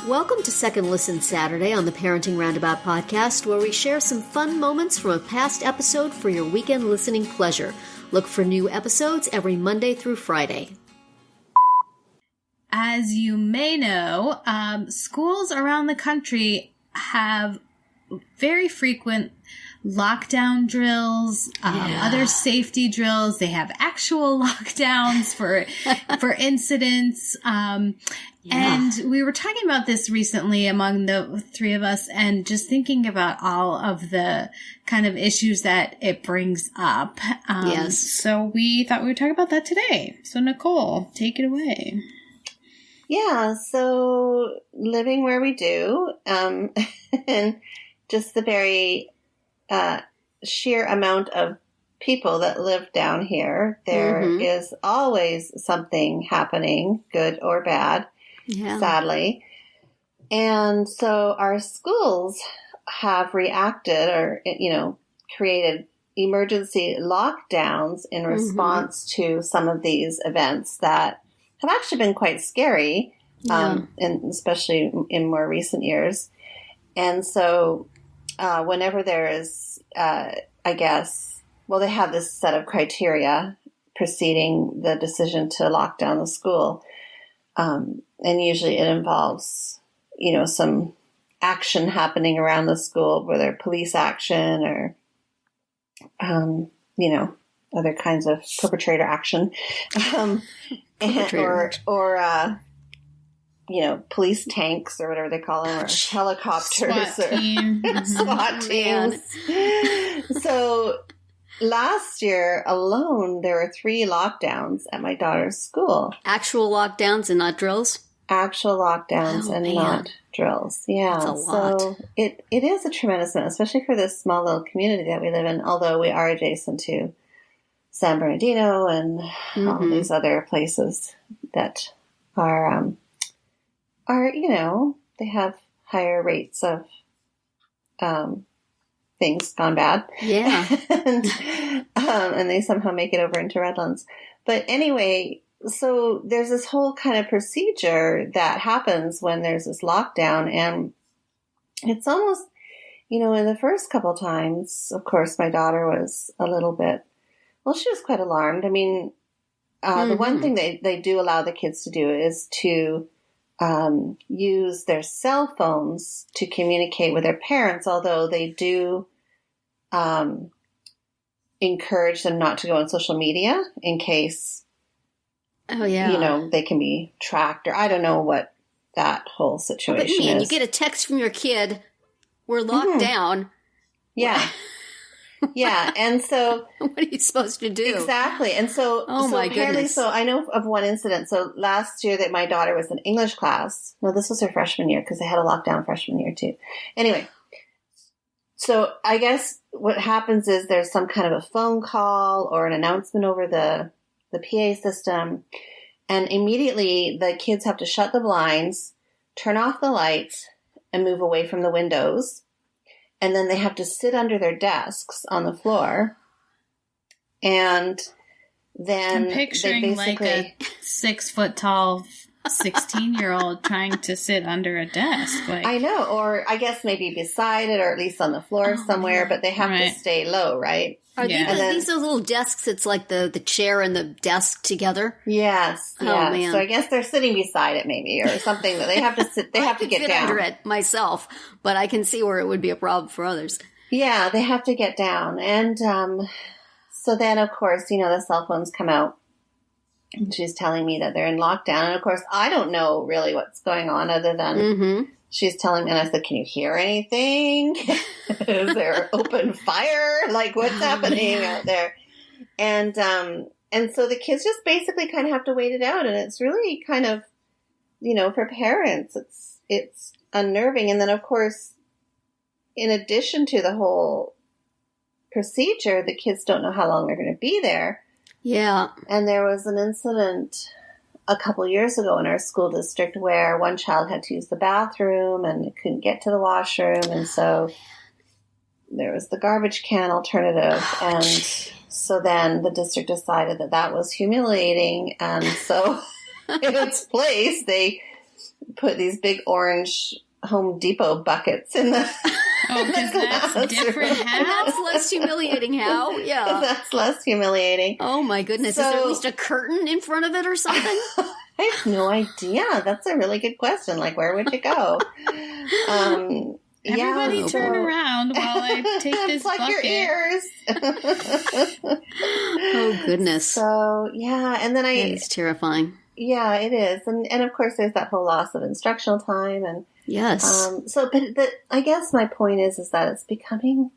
Welcome to Second Listen Saturday on the Parenting Roundabout podcast, where we share some fun moments from a past episode for your weekend listening pleasure. Look for new episodes every Monday through Friday. As you may know, schools around the country have very frequent lockdown drills, other safety drills. They have actual lockdowns for incidents. And we were talking about this recently among the three of us and just thinking about all of the kind of issues that it brings up. So we thought we would talk about that today. So Nicole, take it away. Yeah, so living where we do, and just the very sheer amount of people that live down here, there is always something happening, good or bad, sadly. And so our schools have reacted or, created emergency lockdowns in response to some of these events that have actually been quite scary, and especially in more recent years. And so whenever there is, they have this set of criteria preceding the decision to lock down the school. And usually it involves, some action happening around the school, whether police action or, other kinds of perpetrator action. Police tanks or whatever they call them, or helicopters SWAT teams. So last year alone, there were 3 lockdowns at my daughter's school. Actual lockdowns and not drills? Actual lockdowns not drills. Yeah. That's a lot. So it is a tremendous amount, especially for this small little community that we live in, although we are adjacent to San Bernardino and all these other places that are, they have higher rates of things gone bad. Yeah. and they somehow make it over into Redlands. But anyway, so there's this whole kind of procedure that happens when there's this lockdown. And it's almost, in the first couple times, of course, my daughter was a little bit, she was quite alarmed. I mean, the one thing they do allow the kids to do is to use their cell phones to communicate with their parents, although they do encourage them not to go on social media in case, they can be tracked, or I don't know what that whole situation is. But you get a text from your kid, we're locked down. Yeah. Yeah, and so what are you supposed to do? Exactly, and so my goodness. So I know of one incident. So last year that my daughter was in English class. No, this was her freshman year because they had a lockdown freshman year too. Anyway, so I guess what happens is there's some kind of a phone call or an announcement over the PA system, and immediately the kids have to shut the blinds, turn off the lights, and move away from the windows. And then they have to sit under their desks on the floor. And then I'm picturing like a 6 foot tall 16-year-old trying to sit under a desk. I know, or I guess maybe beside it, or at least on the floor somewhere, but they have to stay low, right? Are these those little desks? It's like the chair and the desk together? Yes. Oh, yes. man. So I guess they're sitting beside it maybe, or something that they have to sit, they have to get down. Under it myself, but I can see where it would be a problem for others. Yeah, they have to get down. And so then, of course, the cell phones come out. And she's telling me that they're in lockdown. And, of course, I don't know really what's going on other than she's telling me. And I said, can you hear anything? Is there open fire? Like, what's happening out there? And so the kids just basically kind of have to wait it out. And it's really kind of, for parents, it's unnerving. And then, of course, in addition to the whole procedure, the kids don't know how long they're going to be there. Yeah. And there was an incident a couple years ago in our school district where one child had to use the bathroom and couldn't get to the washroom. And so there was the garbage can alternative. And so then the district decided that was humiliating. And so its place, they put these big orange Home Depot buckets in the because that's different how? And that's less humiliating how? Yeah. That's less humiliating. Oh my goodness. Is there at least a curtain in front of it or something? I have no idea. That's a really good question. Like, where would you go? Everybody turn around while I take this plug bucket. your ears. Oh goodness. So, yeah. And then It's terrifying. Yeah, it is. And of course there's that whole loss of instructional time and Yes. I guess my point is that it's becoming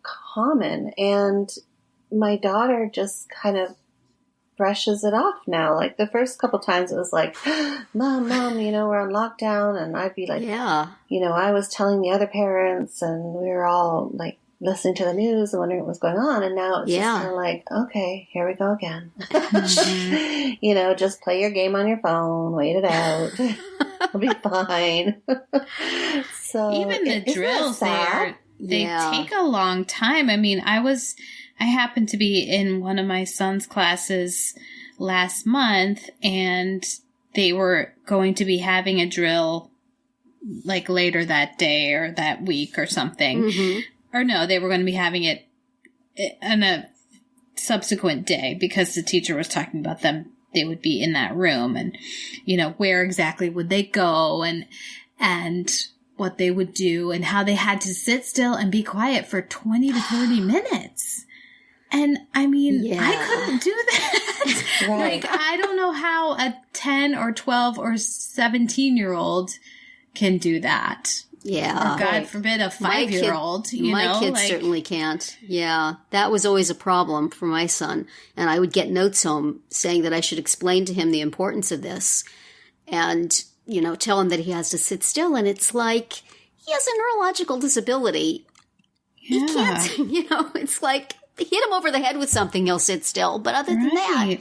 common, and my daughter just kind of brushes it off now. Like the first couple times it was like, Mom, we're on lockdown, and I'd be like, yeah. I was telling the other parents, and we were all like listening to the news and wondering what was going on, and now it's just kind of like, okay, here we go again. Just play your game on your phone, wait it out. It'll be fine. So even the drills they take a long time. I mean, I happened to be in one of my son's classes last month, and they were going to be having a drill like later that day or that week or something. Mm-hmm. Or no, they were going to be having it on a subsequent day because the teacher was talking about them. They would be in that room, and, where exactly would they go and what they would do and how they had to sit still and be quiet for 20 to 30 minutes. And I mean, I couldn't do that. Right. Like, I don't know how a 10 or 12 or 17-year-old can do that. Yeah. Or God forbid a 5-year-old. My kids certainly can't. Yeah. That was always a problem for my son. And I would get notes home saying that I should explain to him the importance of this and, tell him that he has to sit still. And it's like, he has a neurological disability. Yeah. He can't, it's like, hit him over the head with something, he'll sit still. But other than that,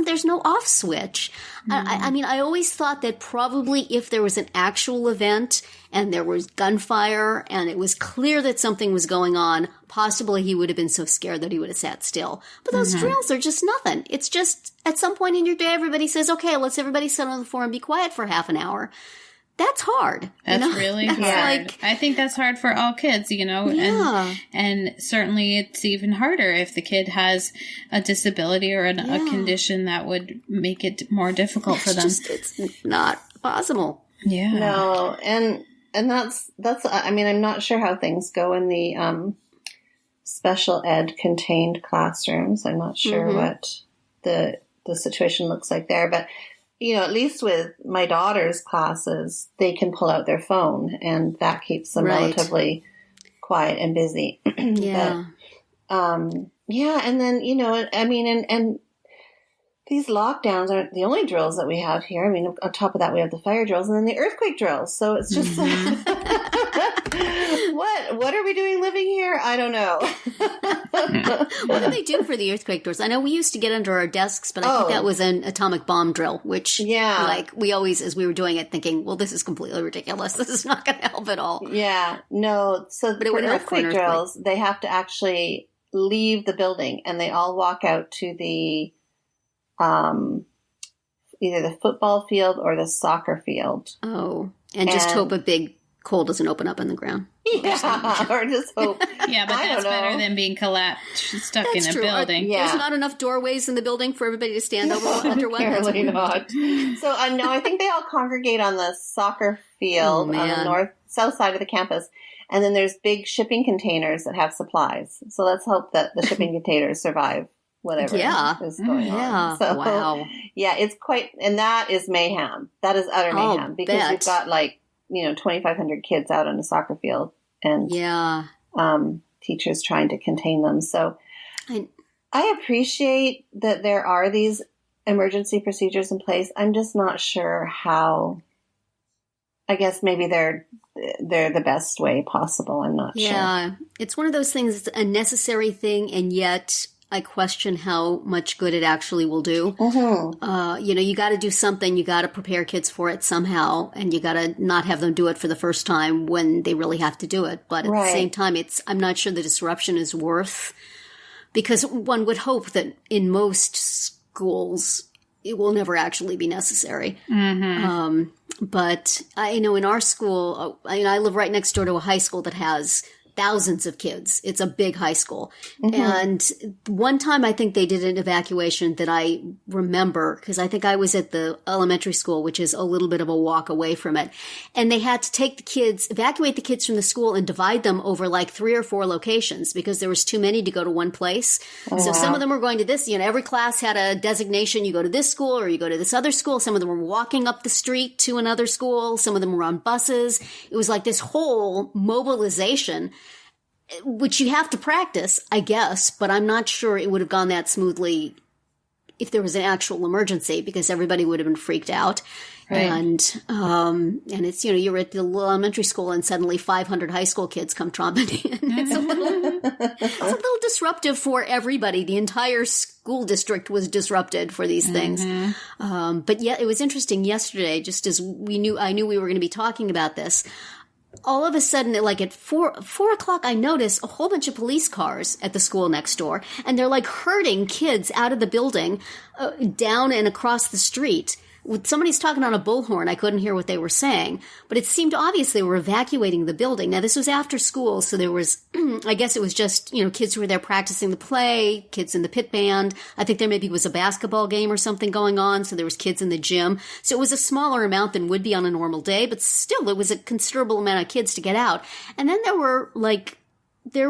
there's no off switch. I mean, I always thought that probably if there was an actual event and there was gunfire and it was clear that something was going on, possibly he would have been so scared that he would have sat still. But those drills are just nothing. It's just at some point in your day, everybody says, okay, let's everybody sit on the floor and be quiet for half an hour. That's hard. That's really hard. Like, I think that's hard for all kids, and certainly it's even harder if the kid has a disability or a condition that would make it more difficult for them. It's not possible. Yeah. No, and that's, I mean, I'm not sure how things go in the special ed contained classrooms. I'm not sure what the situation looks like there, but at least with my daughter's classes, they can pull out their phone, and that keeps them relatively quiet and busy. Yeah. But, and then, I mean, and these lockdowns aren't the only drills that we have here. I mean, on top of that, we have the fire drills and then the earthquake drills. So it's just what are we doing living here? I don't know. What do they do for the earthquake drills? I know we used to get under our desks, but I think that was an atomic bomb drill, which we always, as we were doing it, thinking, well, this is completely ridiculous. This is not going to help at all. Yeah, no. So for earthquake drills, they have to actually leave the building, and they all walk out to the either the football field or the soccer field. Oh, and just hope a big hole doesn't open up in the ground. Yeah, or just hope. Yeah, but that's better than being stuck in a building. There's not enough doorways in the building for everybody to stand under one. Apparently not. So no, I think they all congregate on the soccer field on the south side of the campus. And then there's big shipping containers that have supplies. So let's hope that the shipping containers survive whatever is going on. So, wow. Yeah, it's and that is mayhem. That is utter mayhem because you've got 2,500 kids out on a soccer field and teachers trying to contain them. So I appreciate that there are these emergency procedures in place. I'm just not sure how. I guess maybe they're the best way possible. I'm not sure. Yeah, it's one of those things. It's a necessary thing, and yet I question how much good it actually will do. Mm-hmm. You got to do something. You got to prepare kids for it somehow, and you got to not have them do it for the first time when they really have to do it. But at the same time, I'm not sure the disruption is worth, because one would hope that in most schools, it will never actually be necessary. Mm-hmm. But I know in our school, I live right next door to a high school that has thousands of kids. It's a big high school. And one time I think they did an evacuation that I remember, because I think I was at the elementary school, which is a little bit of a walk away from it. And they had to take the kids, evacuate the kids from the school and divide them over like 3 or 4 locations because there was too many to go to one place. So some of them were going to this, every class had a designation. You go to this school or you go to this other school. Some of them were walking up the street to another school. Some of them were on buses. It was like this whole mobilization, which you have to practice, I guess, but I'm not sure it would have gone that smoothly if there was an actual emergency, because everybody would have been freaked out. Right. And it's, you're at the elementary school and suddenly 500 high school kids come tromping in. It's a little disruptive for everybody. The entire school district was disrupted for these things. But yeah, it was interesting yesterday, just as I knew we were going to be talking about this. All of a sudden, like at 4 o'clock, I noticed a whole bunch of police cars at the school next door, and they're like herding kids out of the building, down and across the street. Somebody's talking on a bullhorn. I couldn't hear what they were saying, but it seemed obvious they were evacuating the building. Now, this was after school, so there was, I guess it was just, kids who were there practicing the play, kids in the pit band. I think there maybe was a basketball game or something going on, so there was kids in the gym. So it was a smaller amount than would be on a normal day, but still, it was a considerable amount of kids to get out. And then there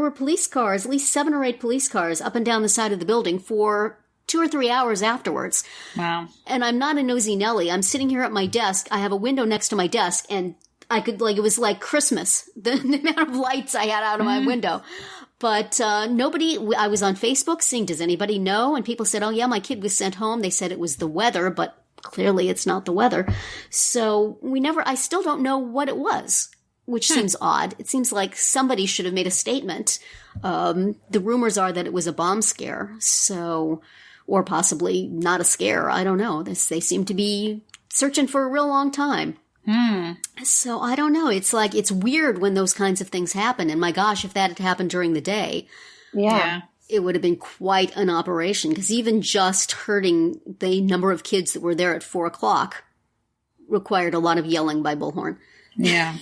were police cars, at least 7 or 8 police cars up and down the side of the building for 2 or 3 hours afterwards. Wow. And I'm not a nosy Nelly. I'm sitting here at my desk. I have a window next to my desk, and I could, it was like Christmas, the amount of lights I had out of my window. But nobody, I was on Facebook seeing, does anybody know? And people said, oh yeah, my kid was sent home. They said it was the weather, but clearly it's not the weather. So I still don't know what it was, which seems odd. It seems like somebody should have made a statement. The rumors are that it was a bomb scare. Or possibly not a scare. I don't know. They seem to be searching for a real long time. So I don't know. It's weird when those kinds of things happen. And my gosh, if that had happened during the day, it would have been quite an operation. Because even just herding the number of kids that were there at 4 o'clock required a lot of yelling by bullhorn. Yeah.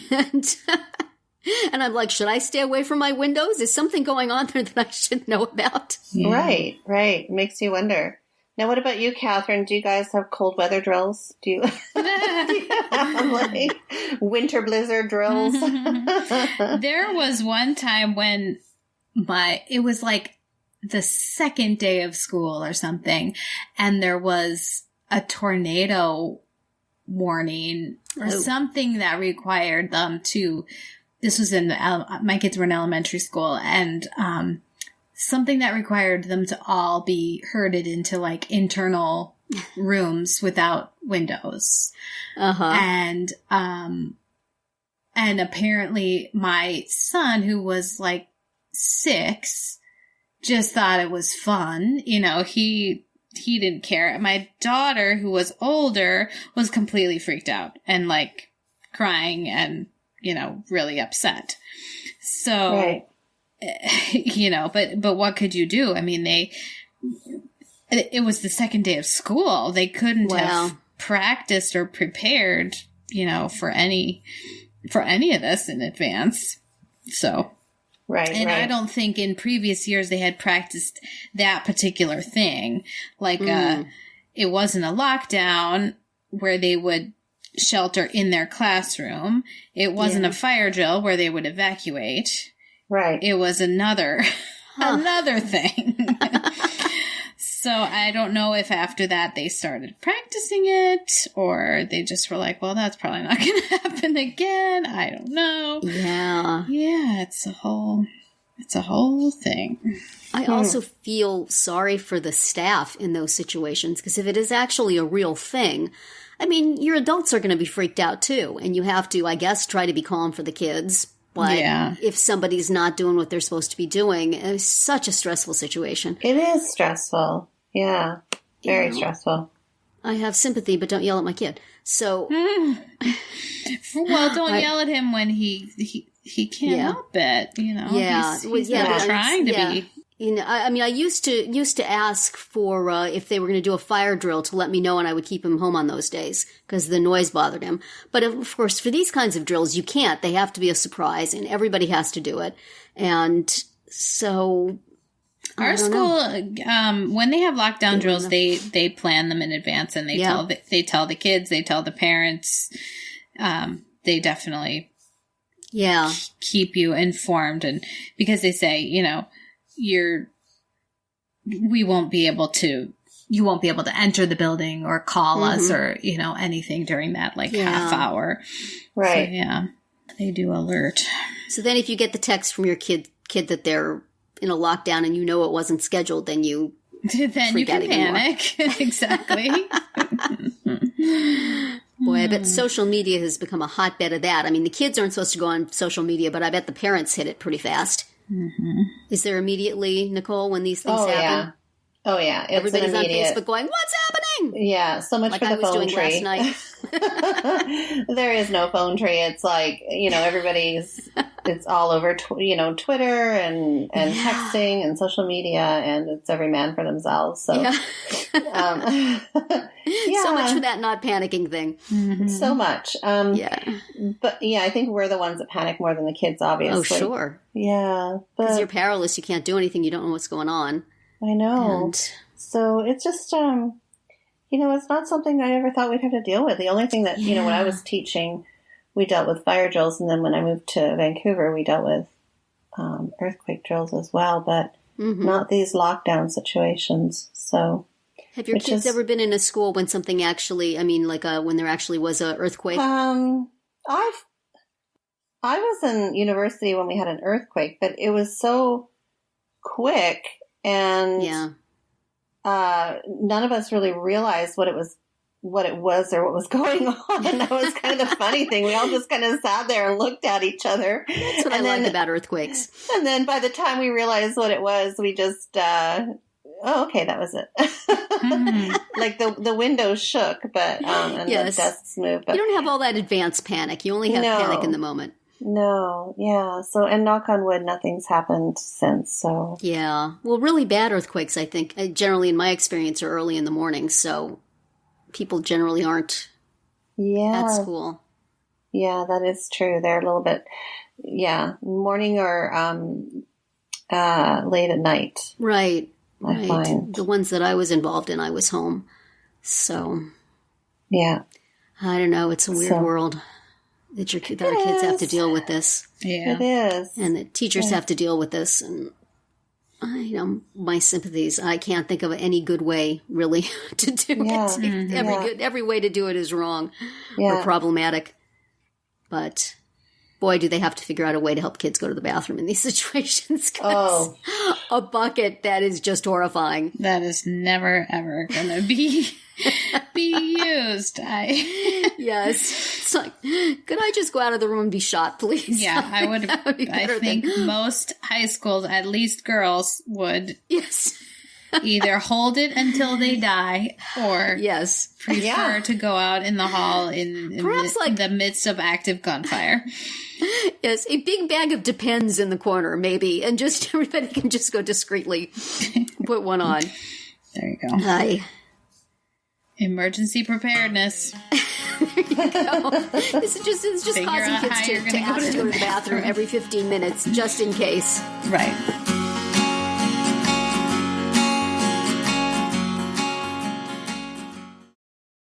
And I'm like, should I stay away from my windows? Is something going on there that I should know about? Yeah. Right. Makes you wonder. Now, what about you, Catherine? Do you guys have cold weather drills? Do you have winter blizzard drills? There was one time when it was like the second day of school or something, and there was a tornado warning or something that required them to. This was my kids were in elementary school, and something that required them to all be herded into internal rooms without windows. And apparently my son, who was 6, just thought it was fun. He didn't care. My daughter, who was older, was completely freaked out and crying and really upset. So, right. But what could you do? I mean, it was the second day of school. They couldn't have practiced or prepared, for any of this in advance. So, right. And I don't think in previous years they had practiced that particular thing. It wasn't a lockdown where they would shelter in their classroom. It wasn't a fire drill where they would evacuate. Right. It was another thing. So I don't know if after that they started practicing it, or they just were like, well, that's probably not going to happen again. I don't know. Yeah. Yeah, it's a whole thing. I also feel sorry for the staff in those situations, because if it is actually a real thing, I mean, your adults are going to be freaked out too, and you have to, I guess, try to be calm for the kids. But if somebody's not doing what they're supposed to be doing, it's such a stressful situation. It is stressful. Yeah. Very stressful. I have sympathy, but don't yell at my kid. So, well, don't yell at him when he can't help it. Yeah, he's trying to be. You know, I mean, I used to ask for if they were going to do a fire drill to let me know, and I would keep him home on those days because the noise bothered him. But of course, for these kinds of drills, you can't. They have to be a surprise, and everybody has to do it. And so, our school, when they have lockdown drills, they plan them in advance, and they tell the kids, they tell the parents. They definitely keep you informed, and because they say, you know, you won't be able to enter the building or call us or, you know, anything during that half hour. Right. So, yeah, they do alert. So then if you get the text from your kid that they're in a lockdown and you know it wasn't scheduled, then you can panic. Exactly. Boy, I bet social media has become a hotbed of that. I mean, the kids aren't supposed to go on social media, but I bet the parents hit it pretty fast. Mm-hmm. Is there immediately, Nicole, when these things happen? Oh, yeah. It's everybody's on Facebook going, what's happening? Yeah, so much for the phone tree. Last night. There is no phone tree. It's like, you know, it's all over, Twitter and texting and social media, and it's every man for themselves. So, so much for that not panicking thing. Mm-hmm. So much. But yeah, I think we're the ones that panic more than the kids, obviously. Oh, sure. Yeah. Because you're powerless. You can't do anything. You don't know what's going on. I know. So it's just, it's not something I ever thought we'd have to deal with. The only thing that, when I was teaching, we dealt with fire drills. And then when I moved to Vancouver, we dealt with earthquake drills as well, but not these lockdown situations. So have your kids ever been in a school when something actually, when there actually was an earthquake? I was in university when we had an earthquake, but it was so quick, and none of us really realized what it was or what was going on. And that was kind of the funny thing. We all just kind of sat there and looked at each other. That's what I like about earthquakes. And then by the time we realized what it was, we just, okay, that was it. Like the windows shook, but and the desks moved. But you don't have all that advanced panic. You only have panic in the moment. No, yeah. So, and knock on wood, nothing's happened since. So, yeah. Well, really bad earthquakes, I think, generally in my experience, are early in the morning. So, people generally aren't at school. Yeah, that is true. They're a little bit, morning or late at night. Right. I find the ones that I was involved in, I was home. So, yeah. I don't know. It's a weird world. That our kids have to deal with this. Yeah. It is. And the teachers have to deal with this. And, my sympathies. I can't think of any good way, really, to do it. Every way to do it is wrong or problematic. But, boy, do they have to figure out a way to help kids go to the bathroom in these situations. A bucket, that is just horrifying. That is never, ever going to be used. Yes. It's like, could I just go out of the room and be shot, please? Yeah, I would. I think most high schools, at least girls, would either hold it until they die or prefer to go out in the hall in the midst of active gunfire. Yes, a big bag of Depends in the corner, maybe, and just everybody can just go discreetly put one on. There you go. Hi. Emergency preparedness. There you go. It's just causing kids to ask to go to the bathroom every 15 minutes, just in case. Right.